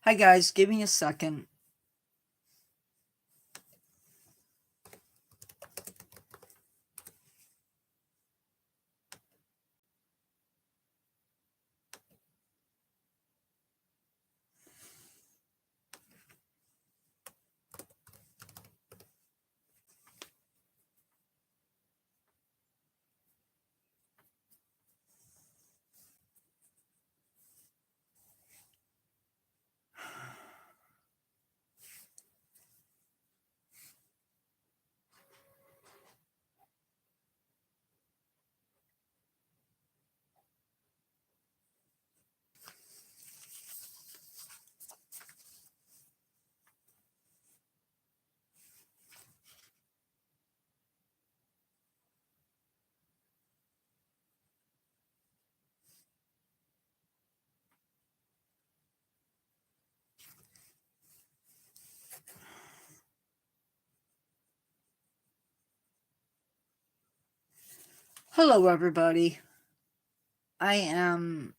Hi guys, give me a second. Hello everybody. I am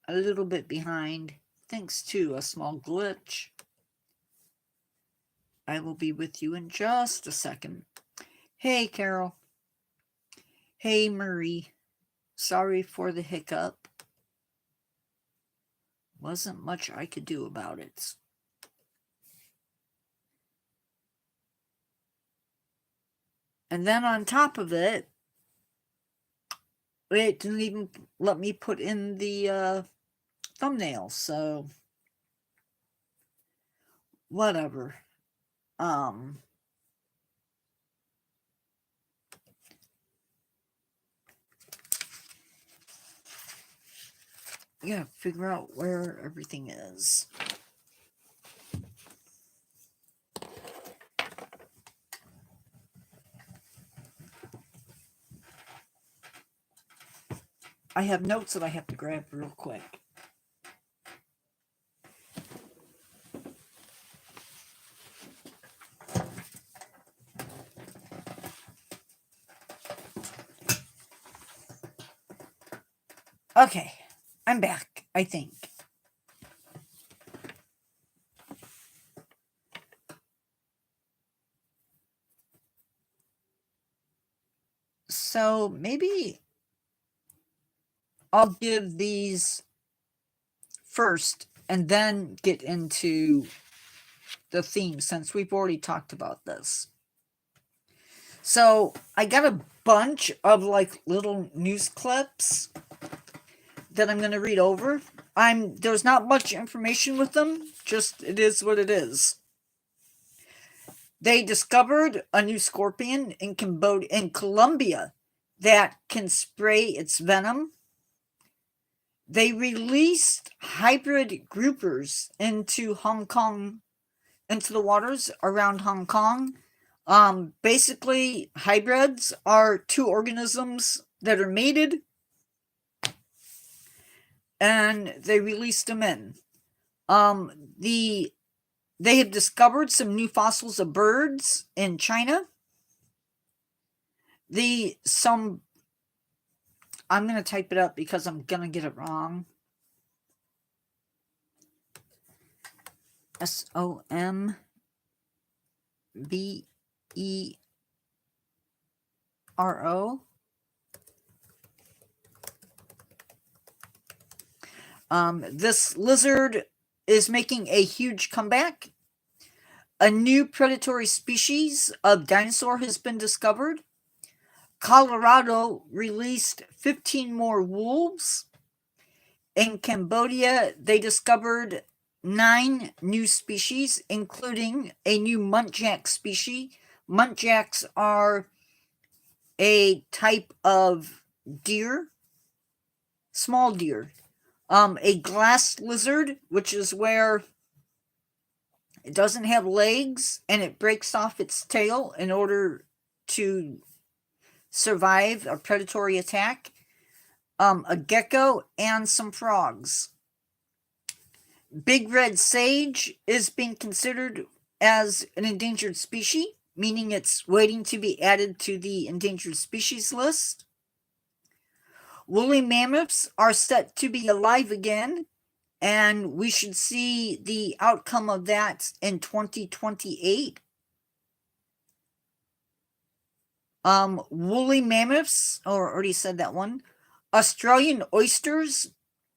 a little bit behind thanks to a small glitch. I will be with you in just a second. Hey Carol. Hey Marie. Sorry for the hiccup. Wasn't much I could do about it. And then on top of it, it didn't even let me put in the thumbnail, so whatever. Yeah, figure out where everything is. I have notes that I have to grab real quick. Okay, I'm back, I think. So maybe I'll give these first and then get into the theme since we've already talked about this. So I got a bunch of like little news clips that I'm going to read over. There's not much information with them, just it is what it is. They discovered a new scorpion in Colombia that can spray its venom. They released hybrid groupers into Hong Kong, into the waters around Hong Kong. Basically, hybrids are two organisms that are mated, and they released them in. They have discovered some new fossils of birds in China. I'm going to type it up because I'm going to get it wrong. SOMBERO. This lizard is making a huge comeback. A new predatory species of dinosaur has been discovered. Colorado released 15 more wolves. In Cambodia, they discovered 9 new species, including a new muntjac species. Muntjacs are a type of deer, small deer. A glass lizard, which is where it doesn't have legs and it breaks off its tail in order to survive a predatory attack. A gecko, and some frogs. Big red sage is being considered as an endangered species, meaning it's waiting to be added to the endangered species list. Woolly mammoths are set to be alive again and we should see the outcome of that in 2028. Woolly mammoths, or already said that one. Australian oysters,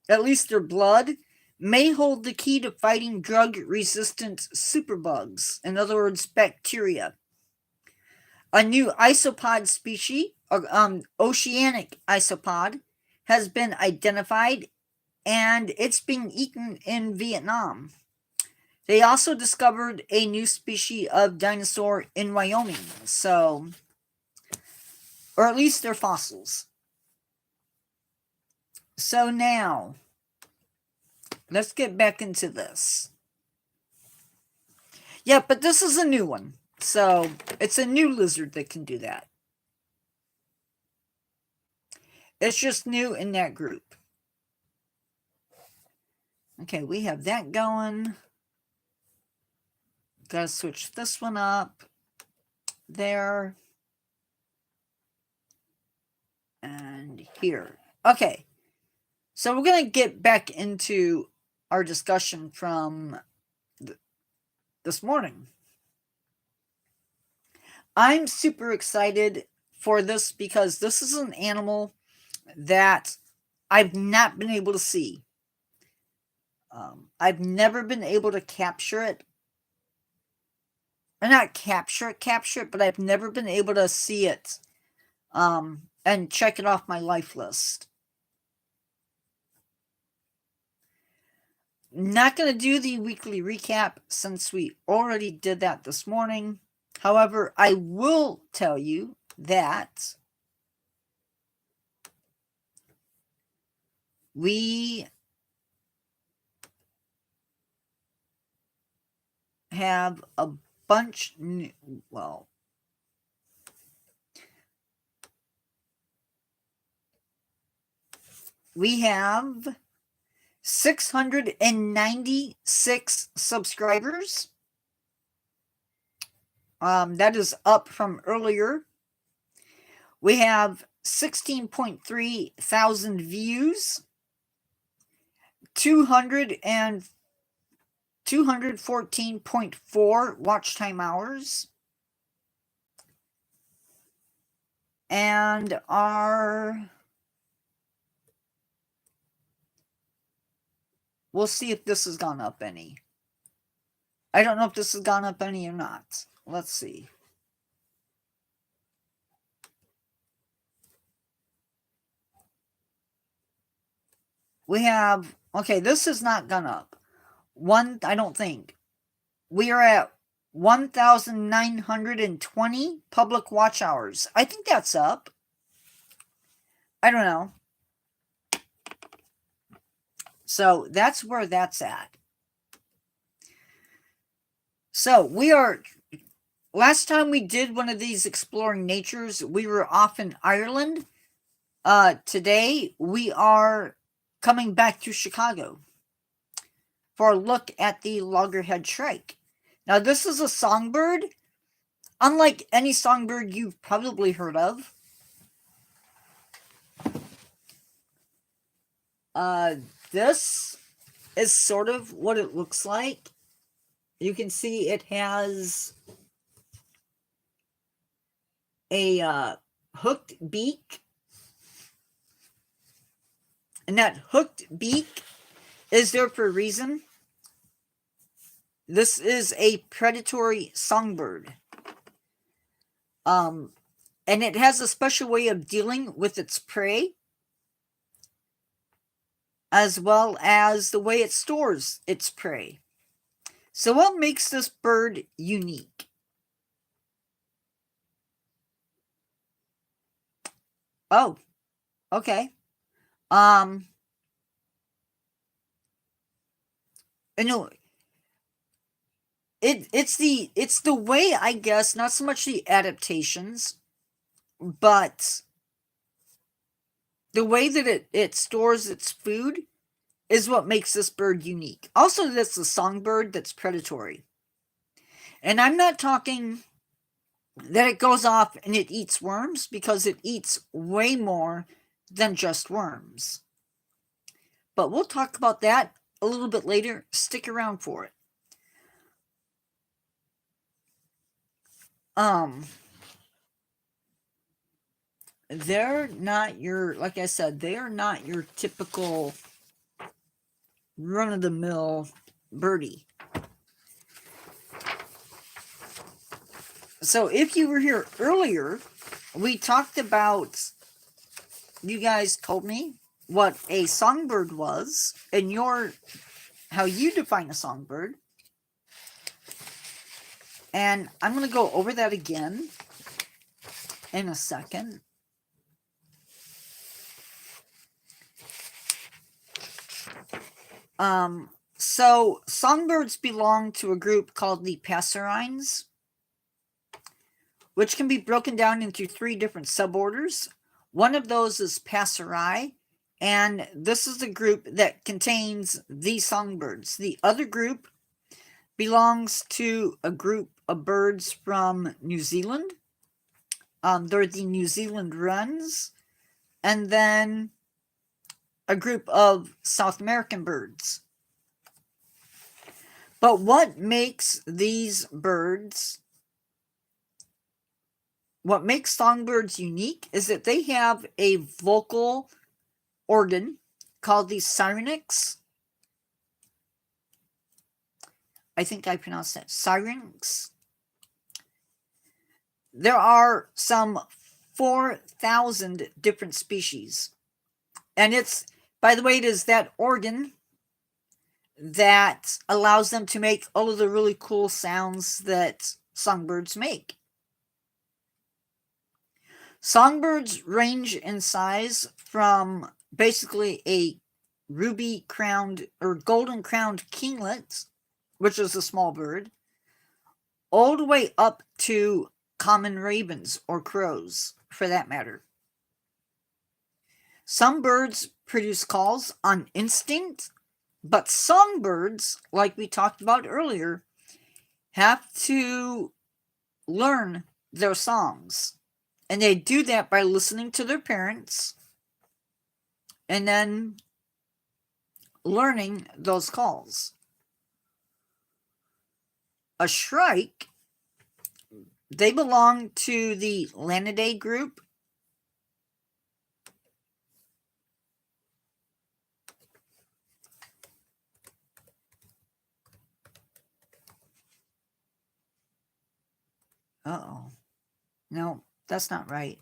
at least their blood, may hold the key to fighting drug-resistant superbugs, in other words, bacteria. A new isopod species, oceanic isopod, has been identified, and it's being eaten in Vietnam. They also discovered a new species of dinosaur in Wyoming, so, or at least they're fossils. So now, let's get back into this. Yeah, but this is a new one. So, it's a new lizard that can do that. It's just new in that group. Okay, we have that going. Gotta switch this one up. There. And here. Okay. So we're going to get back into our discussion from this morning. I'm super excited for this because this is an animal that I've not been able to see. I've never been able to capture it. Or not capture it, but I've never been able to see it and check it off my life list. Not going to do the weekly recap since we already did that this morning. However, I will tell you that we have a bunch new, well, we have 696 subscribers. That is up from earlier. We have 16.3 thousand views, 214.4 watch time hours, and we'll see if this has gone up any. I don't know if this has gone up any or not. Let's see. We have, okay, this has not gone up. I don't think. We are at 1,920 public watch hours. I think that's up. I don't know. So that's where that's at. So we are, last time we did one of these exploring natures, we were off in Ireland. Today we are coming back to Chicago for a look at the loggerhead shrike. Now this is a songbird, unlike any songbird you've probably heard of. This is sort of what it looks like. You can see it has a hooked beak. And that hooked beak is there for a reason. This is a predatory songbird. And it has a special way of dealing with its prey, as well as the way it stores its prey. So what makes this bird unique? Oh, okay. No, it's the way, I guess, not so much the adaptations, but the way that it stores its food is what makes this bird unique. Also, that's a songbird that's predatory. And I'm not talking that it goes off and it eats worms, because it eats way more than just worms. But we'll talk about that a little bit later. Stick around for it. They're not your, like I said, they are not your typical run-of-the-mill birdie. So if you were here earlier, we talked about, you guys told me what a songbird was and how you define a songbird. And I'm going to go over that again in a second. So songbirds belong to a group called the passerines, which can be broken down into 3 different suborders. One of those is passeri, and this is the group that contains the songbirds. The other group belongs to a group of birds from New Zealand. They're the New Zealand wrens, and then a group of South American birds. But what makes these birds, what makes songbirds unique is that they have a vocal organ called the syrinx. I think I pronounced that syrinx. There are some 4,000 different species. And it's, by the way, it is that organ that allows them to make all of the really cool sounds that songbirds make. Songbirds range in size from basically a ruby-crowned or golden-crowned kinglet, which is a small bird, all the way up to common ravens or crows, for that matter. Some birds produce calls on instinct, but songbirds, like we talked about earlier, have to learn their songs. And they do that by listening to their parents and then learning those calls. A shrike, they belong to the Lanidae group. Uh-oh. No, that's not right.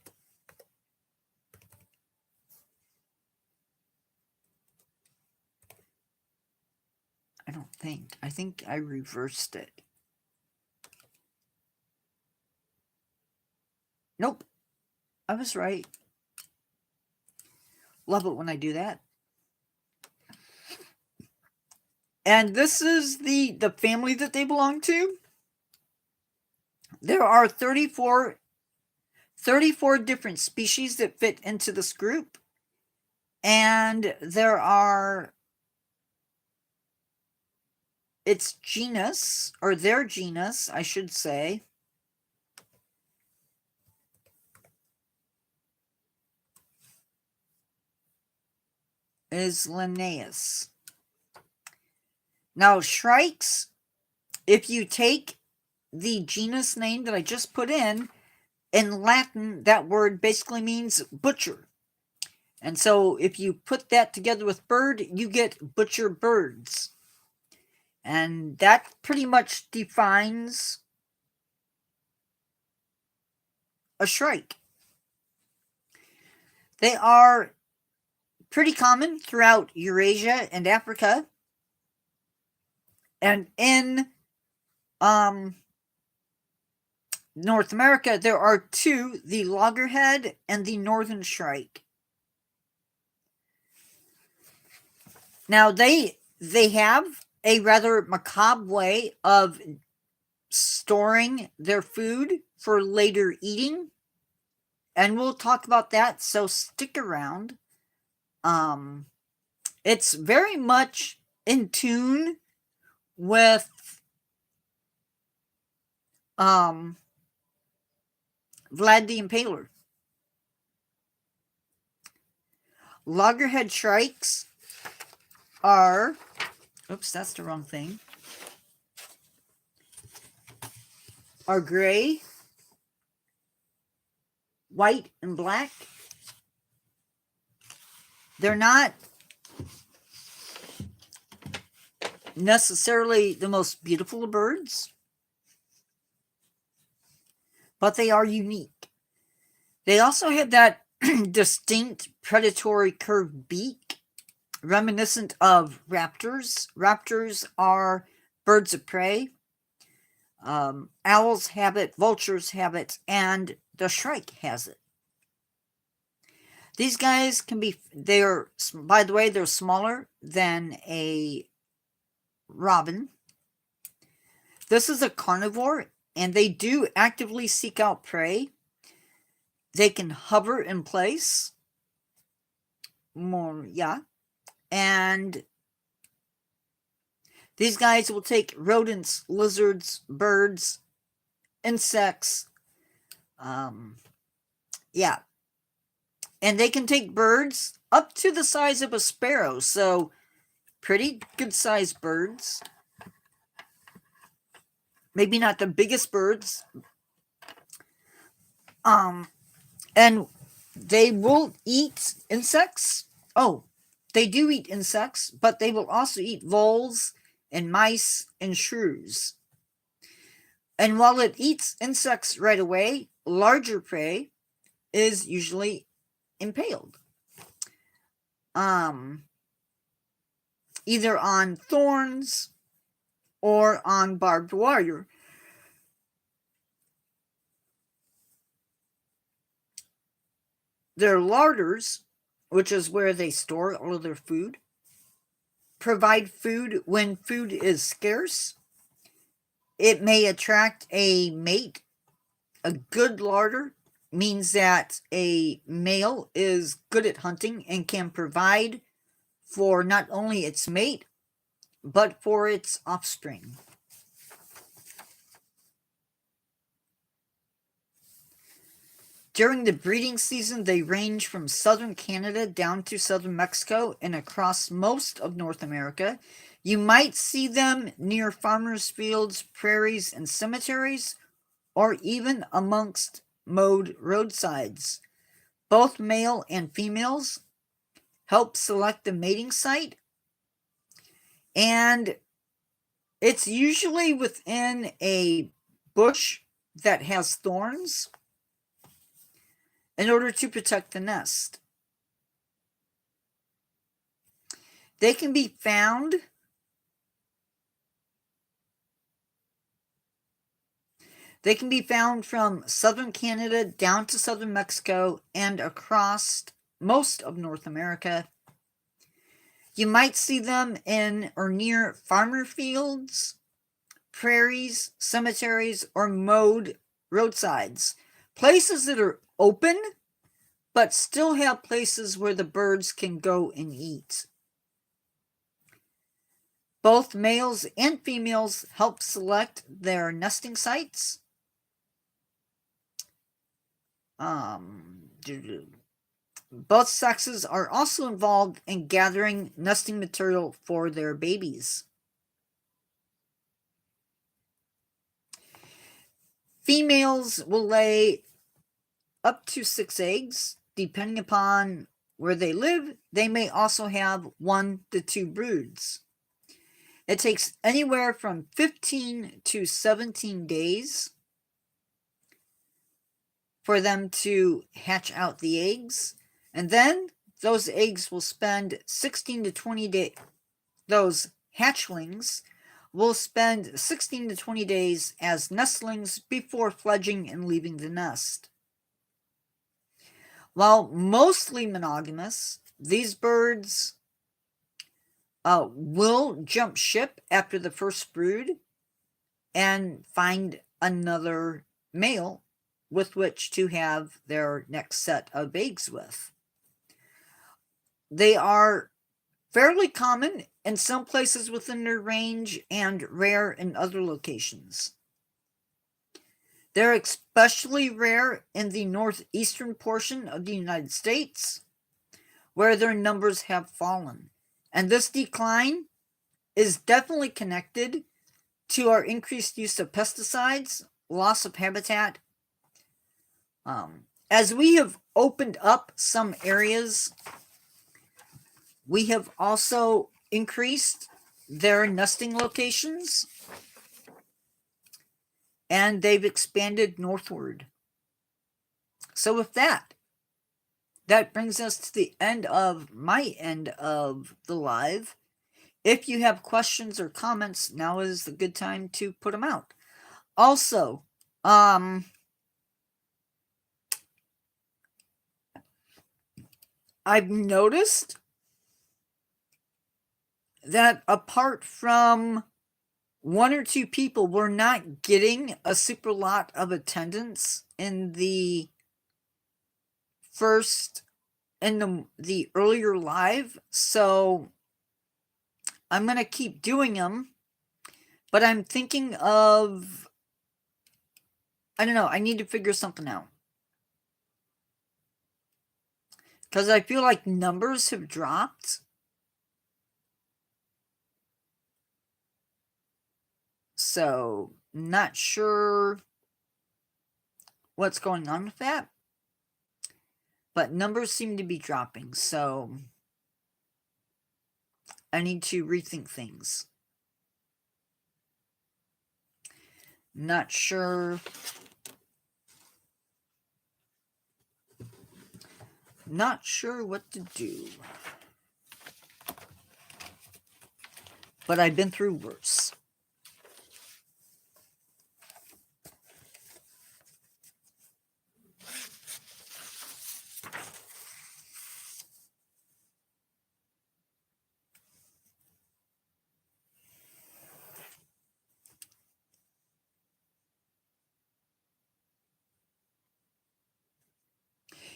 I don't think. I think I reversed it. Nope. I was right. Love it when I do that. And this is the family that they belong to. There are 34 different species that fit into this group. And there are, its genus, or their genus, I should say, is Linnaeus. Now, shrikes, if you take the genus name that I just put in Latin, that word basically means butcher. And so if you put that together with bird, you get butcher birds. And that pretty much defines a shrike. They are pretty common throughout Eurasia and Africa. And in North America, there are 2, the loggerhead and the northern shrike. Now, they have a rather macabre way of storing their food for later eating. And we'll talk about that, so stick around. It's very much in tune with Vlad the Impaler. Loggerhead shrikes are oops, that's the wrong thing, are gray, white, and black. They're not necessarily the most beautiful of birds, but they are unique. They also have that distinct predatory curved beak, reminiscent of raptors. Raptors are birds of prey. Owls have it, vultures have it, and the shrike has it. These guys can be, by the way, they're smaller than a robin. This is a carnivore, and they do actively seek out prey. They can hover in place. And these guys will take rodents, lizards, birds, insects. And they can take birds up to the size of a sparrow. So pretty good sized birds. Maybe not the biggest birds. And they will eat insects. Oh, they do eat insects, but they will also eat voles and mice and shrews. And while it eats insects right away, larger prey is usually impaled. Either on thorns or on barbed wire. Their larders, which is where they store all of their food, provide food when food is scarce. It may attract a mate. A good larder means that a male is good at hunting and can provide for not only its mate, but for its offspring. During the breeding season, they range from southern Canada down to southern Mexico and across most of North America. You might see them near farmers' fields, prairies, and cemeteries, or even amongst mowed roadsides. Both male and females help select the mating site, and it's usually within a bush that has thorns in order to protect the nest. They can be found from southern Canada down to southern Mexico and across most of North America. You might see them in or near farmer fields, prairies, cemeteries, or mowed roadsides. Places that are open, but still have places where the birds can go and eat. Both males and females help select their nesting sites. Both sexes are also involved in gathering nesting material for their babies. Females will lay up to 6 eggs. Depending upon where they live, they may also have 1 to 2 broods. It takes anywhere from 15 to 17 days for them to hatch out the eggs. And then those eggs will spend 16 to 20 days. Those hatchlings will spend 16 to 20 days as nestlings before fledging and leaving the nest. While mostly monogamous, these birds will jump ship after the first brood and find another male with which to have their next set of eggs with. They are fairly common in some places within their range and rare in other locations. They're especially rare in the northeastern portion of the United States, where their numbers have fallen. And this decline is definitely connected to our increased use of pesticides, loss of habitat. As we have opened up some areas, we have also increased their nesting locations, and they've expanded northward. So with that brings us to the end of the live. If you have questions or comments, now is the good time to put them out. Also, I've noticed that apart from one or two people, we're not getting a super lot of attendance in the earlier live. So I'm going to keep doing them, but I'm thinking of, I don't know, I need to figure something out. Because I feel like numbers have dropped. So, not sure what's going on with that. But numbers seem to be dropping, so I need to rethink things. Not sure. Not sure what to do. But I've been through worse.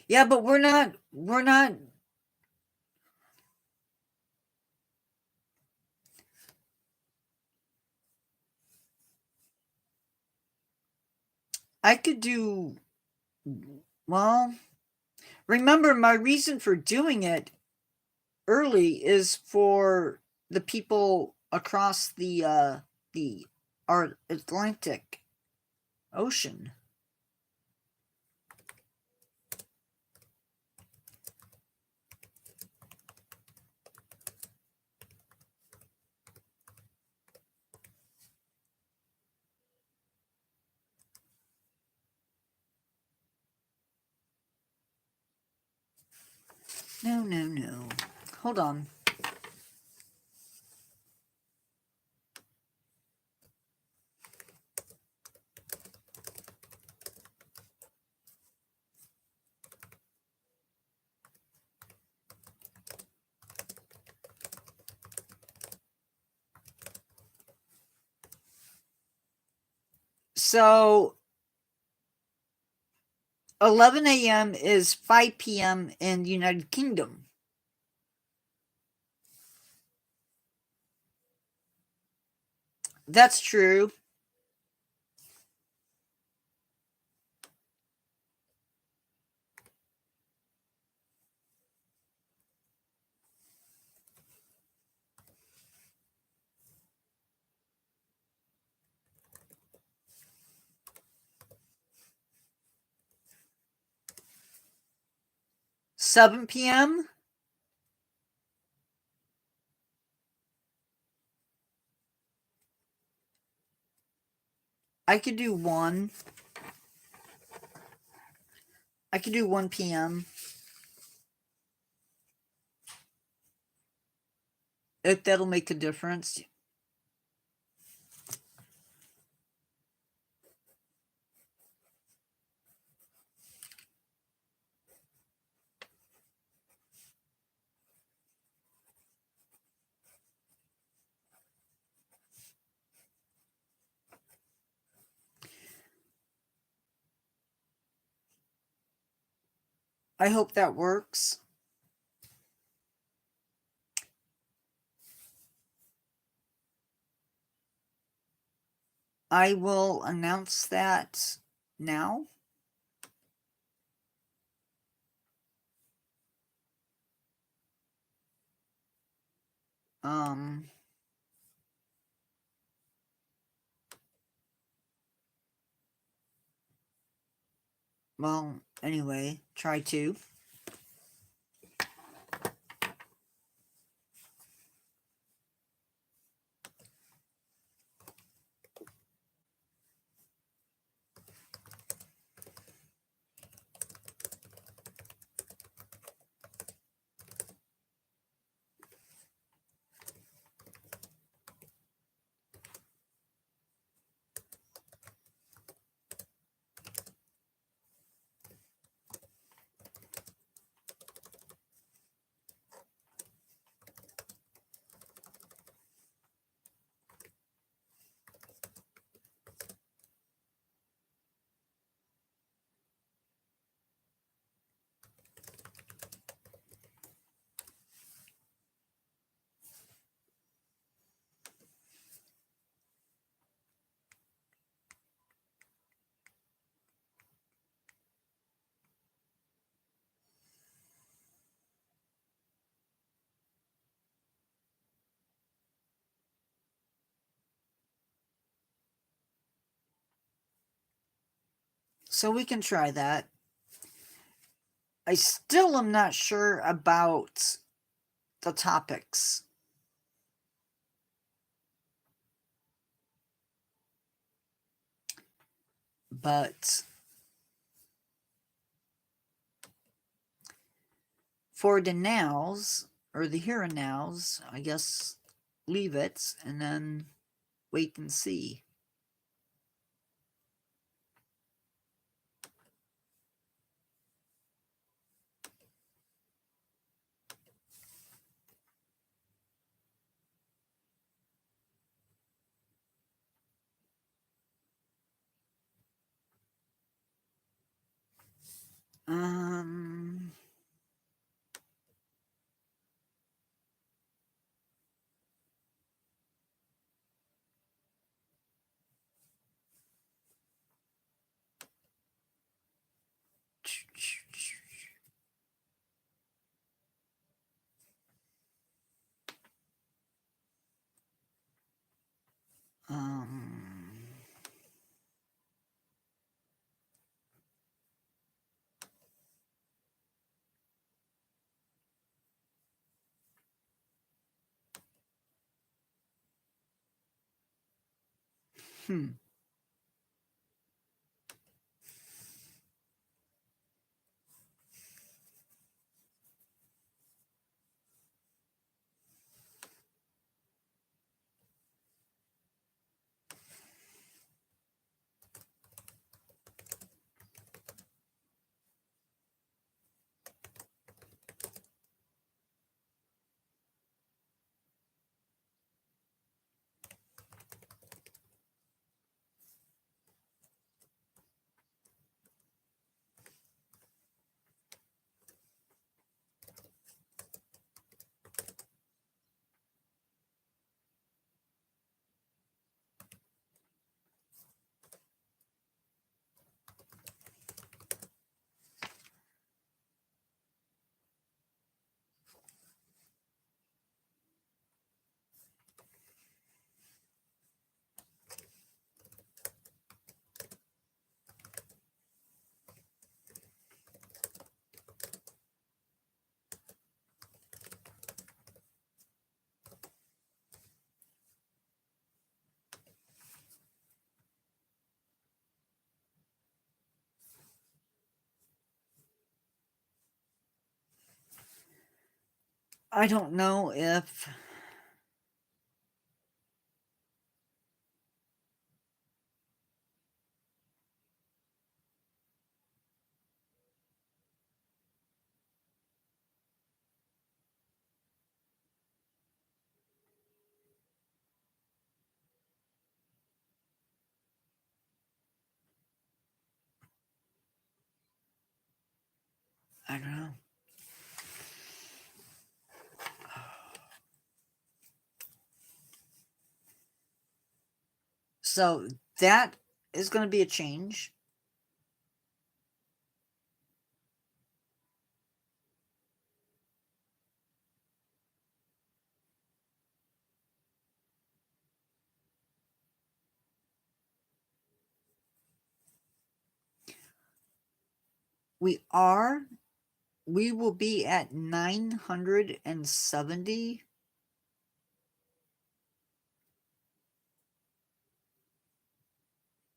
Yeah, but we're not I could do, well, remember my reason for doing it early is for the people across the our Atlantic Ocean. No. Hold on. So 11 a.m. is 5 p.m. in the United Kingdom. That's true. Seven p.m. I could do 1. I could do 1 p.m. if that'll make a difference. I hope that works. I will announce that now. Um, Well, anyway, try to. So we can try that. I still am not sure about the topics. But for the nows, or the here and nows, I guess leave it and then wait and see. Um, um, hmm. I don't know if I don't know. So that is going to be a change. We will be at 970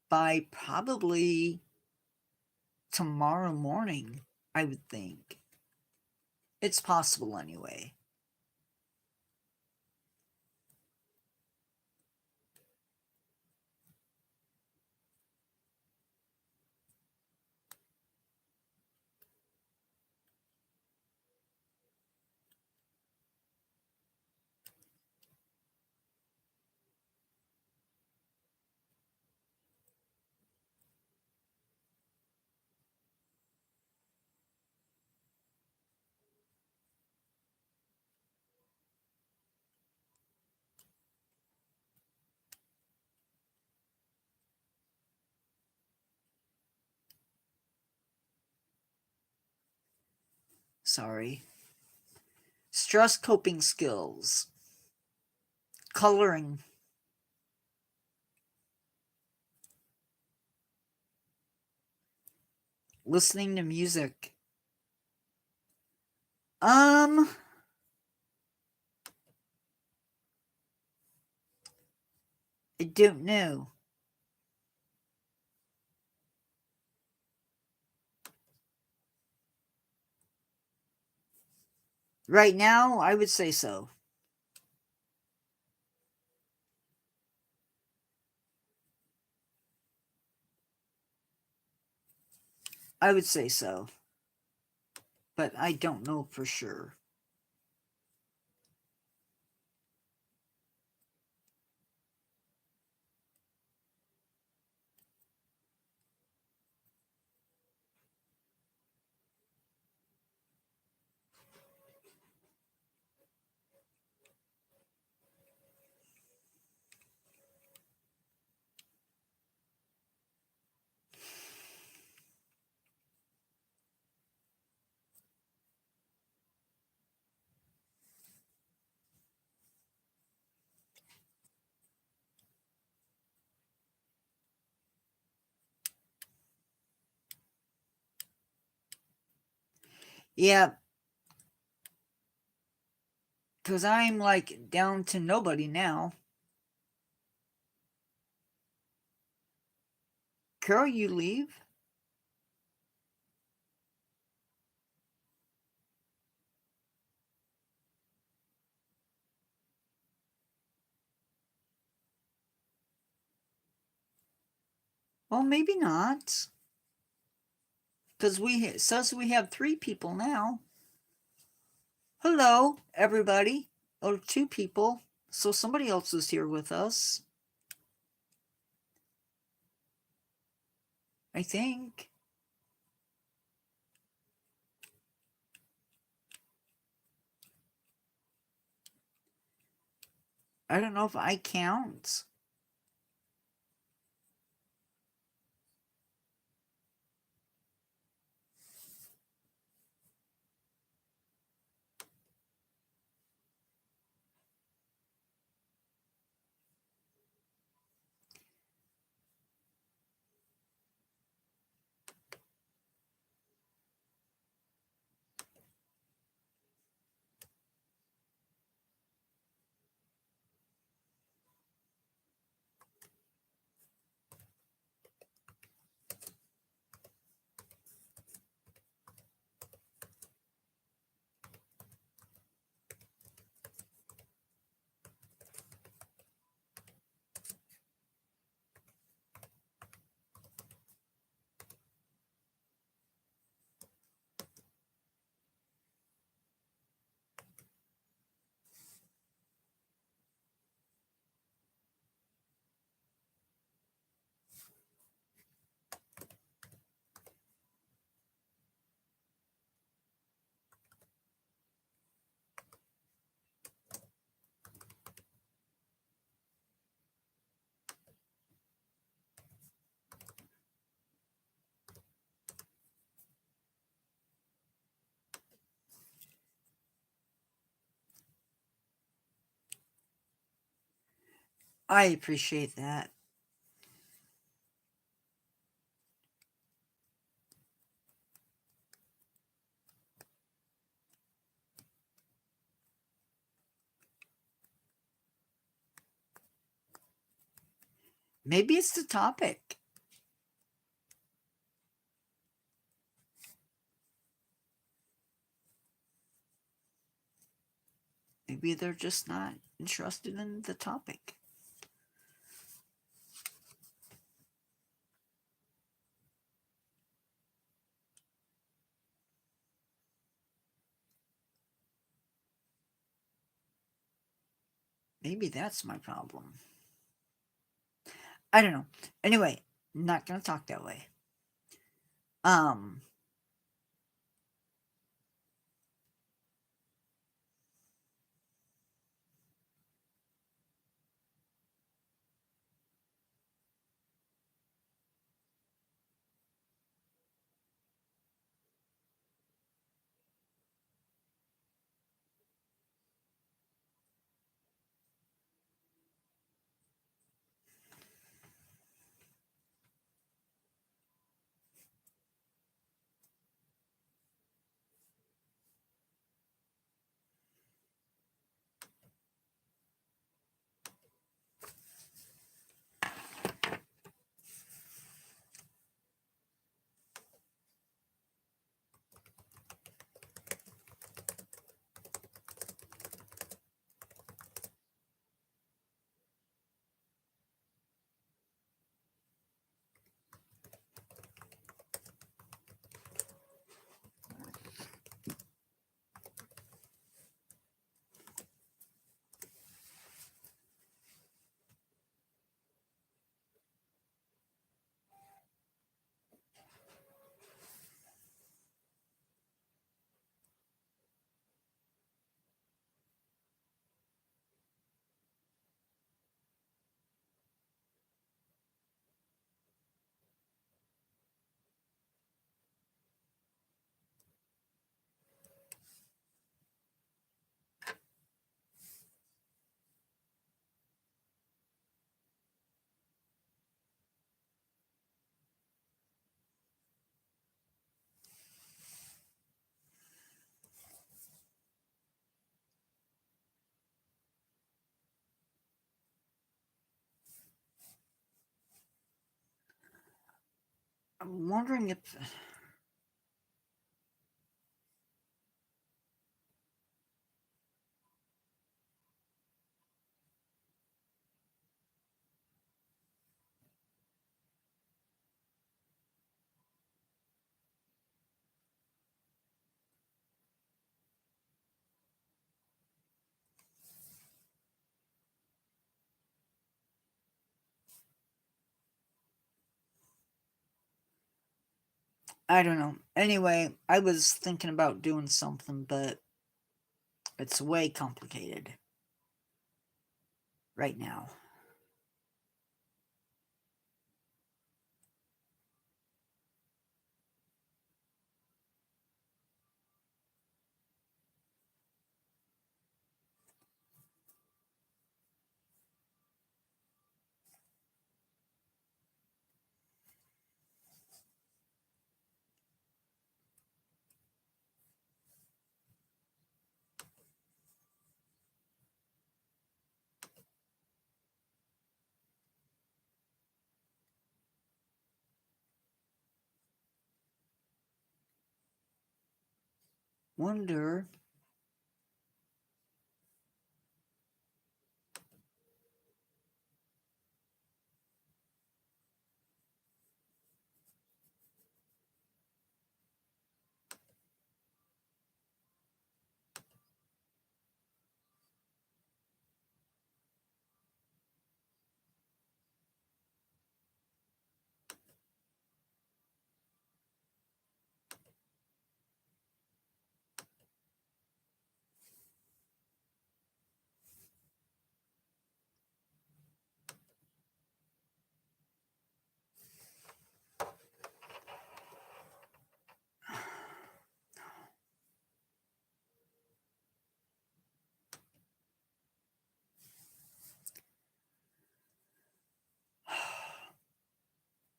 by probably tomorrow morning, I would think. It's possible anyway. Sorry. Stress coping skills. Coloring. Listening to music. I don't know. Right now, I would say so. I would say so. But I don't know for sure. Yeah, because I'm like down to nobody now. Carol, you leave? Well, maybe not. Because it says we have 3 people now. Hello, everybody. Or 2 people. So somebody else is here with us. I think. I don't know if I count. I appreciate that. Maybe it's the topic. Maybe they're just not interested in the topic. Maybe that's my problem. I don't know. Anyway, not gonna talk that way. Um, I'm wondering if I don't know. Anyway, I was thinking about doing something, but it's way complicated right now. Wonder.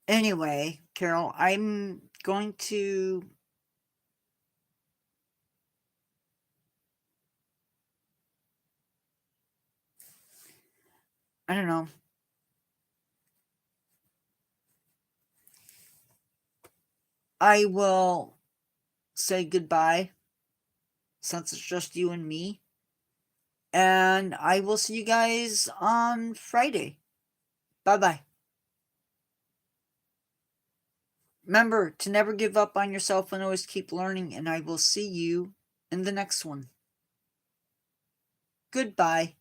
Anyway, Carol, I'm going to. I don't know. I will say goodbye since it's just you and me. And I will see you guys on Friday. Bye-bye. Remember to never give up on yourself and always keep learning, and I will see you in the next one. Goodbye.